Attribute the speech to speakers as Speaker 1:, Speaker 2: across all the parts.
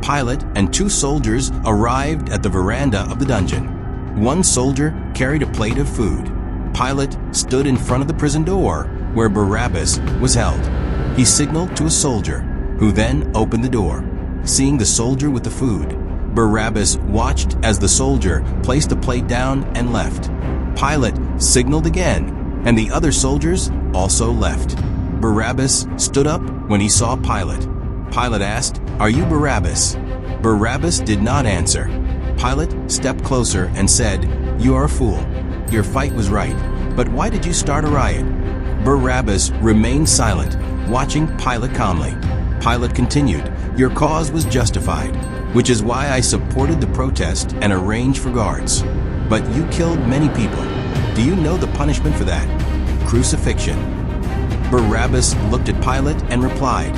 Speaker 1: Pilate and 2 soldiers arrived at the veranda of the dungeon. One soldier carried a plate of food. Pilate stood in front of the prison door where Barabbas was held. He signaled to a soldier, who then opened the door. Seeing the soldier with the food, Barabbas watched as the soldier placed the plate down and left. Pilate signaled again, and the other soldiers also left. Barabbas stood up when he saw Pilate. Pilate asked, "Are you Barabbas?" Barabbas did not answer. Pilate stepped closer and said, "You are a fool. Your fight was right, but why did you start a riot?" Barabbas remained silent, watching Pilate calmly. Pilate continued, "Your cause was justified, which is why I supported the protest and arranged for guards. But you killed many people. Do you know the punishment for that? Crucifixion." Barabbas looked at Pilate and replied,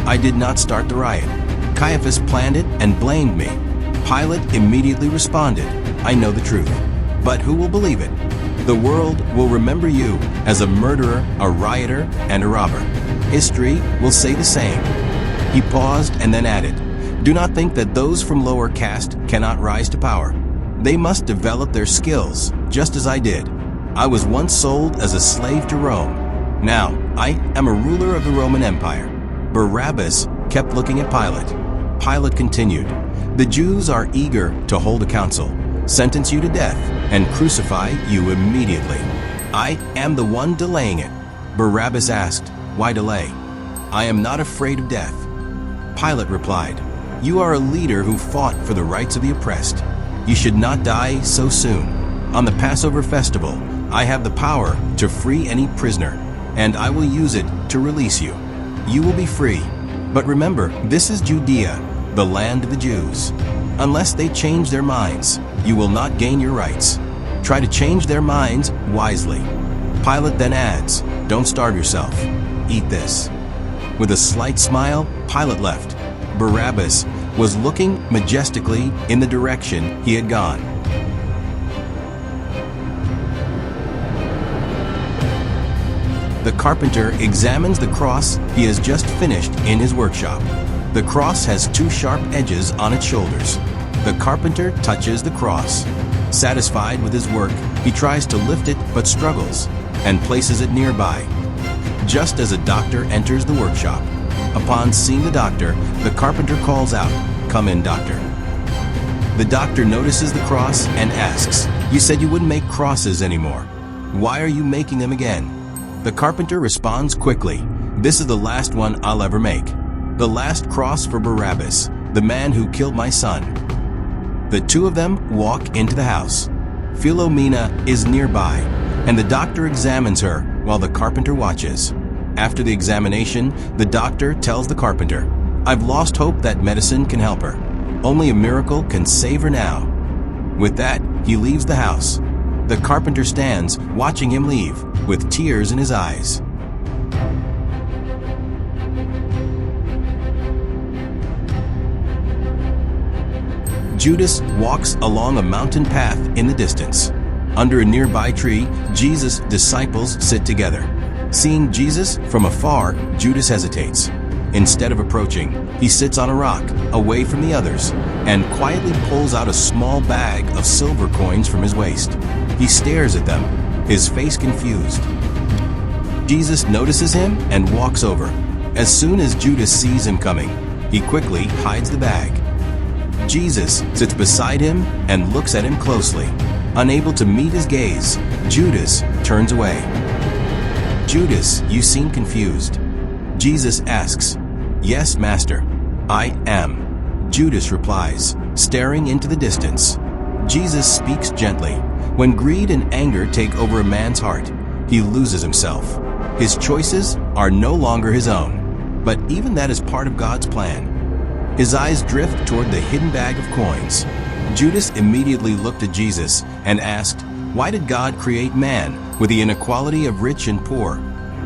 Speaker 1: "I did not start the riot. Caiaphas planned it and blamed me." Pilate immediately responded, "I know the truth, but who will believe it? The world will remember you as a murderer, a rioter, and a robber. History will say the same." He paused and then added, "Do not think that those from lower caste cannot rise to power. They must develop their skills, just as I did. I was once sold as a slave to Rome. Now, I am a ruler of the Roman Empire." Barabbas kept looking at Pilate. Pilate continued, "The Jews are eager to hold a council, sentence you to death, and crucify you immediately. I am the one delaying it." Barabbas asked, "Why delay?" "I am not afraid of death." Pilate replied, "You are a leader who fought for the rights of the oppressed. You should not die so soon. On the Passover festival, I have the power to free any prisoner, and I will use it to release you. You will be free. But remember, this is Judea, the land of the Jews. Unless they change their minds, you will not gain your rights. Try to change their minds wisely." Pilate then adds, "Don't starve yourself. Eat this." With a slight smile, Pilate left. Barabbas was looking majestically in the direction he had gone. The carpenter examines the cross he has just finished in his workshop. The cross has 2 sharp edges on its shoulders. The carpenter touches the cross. Satisfied with his work, he tries to lift it but struggles and places it nearby. Just as a doctor enters the workshop, upon seeing the doctor, the carpenter calls out, "Come in, doctor." The doctor notices the cross and asks, "You said you wouldn't make crosses anymore. Why are you making them again?" The carpenter responds quickly, "This is the last one I'll ever make. The last cross for Barabbas, the man who killed my son." The 2 of them walk into the house. Philomena is nearby, and the doctor examines her while the carpenter watches. After the examination, the doctor tells the carpenter, "I've lost hope that medicine can help her. Only a miracle can save her now." With that, he leaves the house. The carpenter stands, watching him leave, with tears in his eyes. Judas walks along a mountain path in the distance. Under a nearby tree, Jesus' disciples sit together. Seeing Jesus from afar, Judas hesitates. Instead of approaching, he sits on a rock, away from the others, and quietly pulls out a small bag of silver coins from his waist. He stares at them, his face confused. Jesus notices him and walks over. As soon as Judas sees him coming, he quickly hides the bag. Jesus sits beside him and looks at him closely. Unable to meet his gaze, Judas turns away. "Judas, you seem confused." Jesus asks, "Yes, Master, I am." Judas replies, staring into the distance. Jesus speaks gently. When greed and anger take over a man's heart, he loses himself. His choices are no longer his own, but even that is part of God's plan. His eyes drift toward the hidden bag of coins. Judas immediately looked at Jesus and asked, "Why did God create man with the inequality of rich and poor?"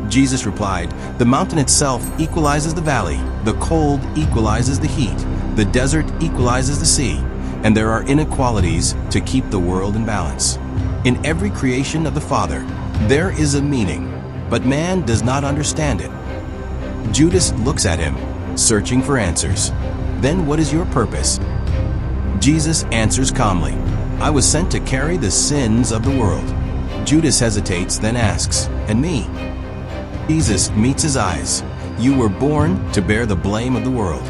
Speaker 1: Jesus replied, "The mountain itself equalizes the valley, the cold equalizes the heat, the desert equalizes the sea, and there are inequalities to keep the world in balance. In every creation of the Father, there is a meaning, but man does not understand it." Judas looks at him, searching for answers. Then what is your purpose?" Jesus answers calmly, "I was sent to carry the sins of the world." Judas hesitates, then asks, "And me?" Jesus meets his eyes. "You were born to bear the blame of the world."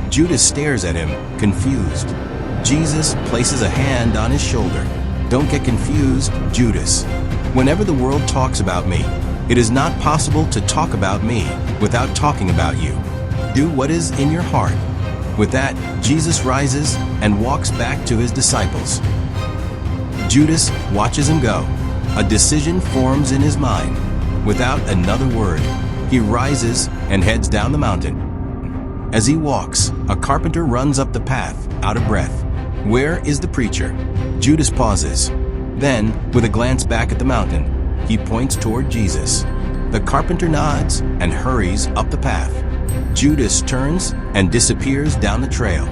Speaker 1: Judas stares at him, confused. Jesus places a hand on his shoulder. "Don't get confused, Judas. Whenever the world talks about me, it is not possible to talk about me without talking about you. Do what is in your heart." With that, Jesus rises and walks back to his disciples. Judas watches him go. A decision forms in his mind. Without another word, he rises and heads down the mountain. As he walks, a carpenter runs up the path, out of breath. "Where is the preacher?" Judas pauses. Then, with a glance back at the mountain, he points toward Jesus. The carpenter nods and hurries up the path. Judas turns and disappears down the trail.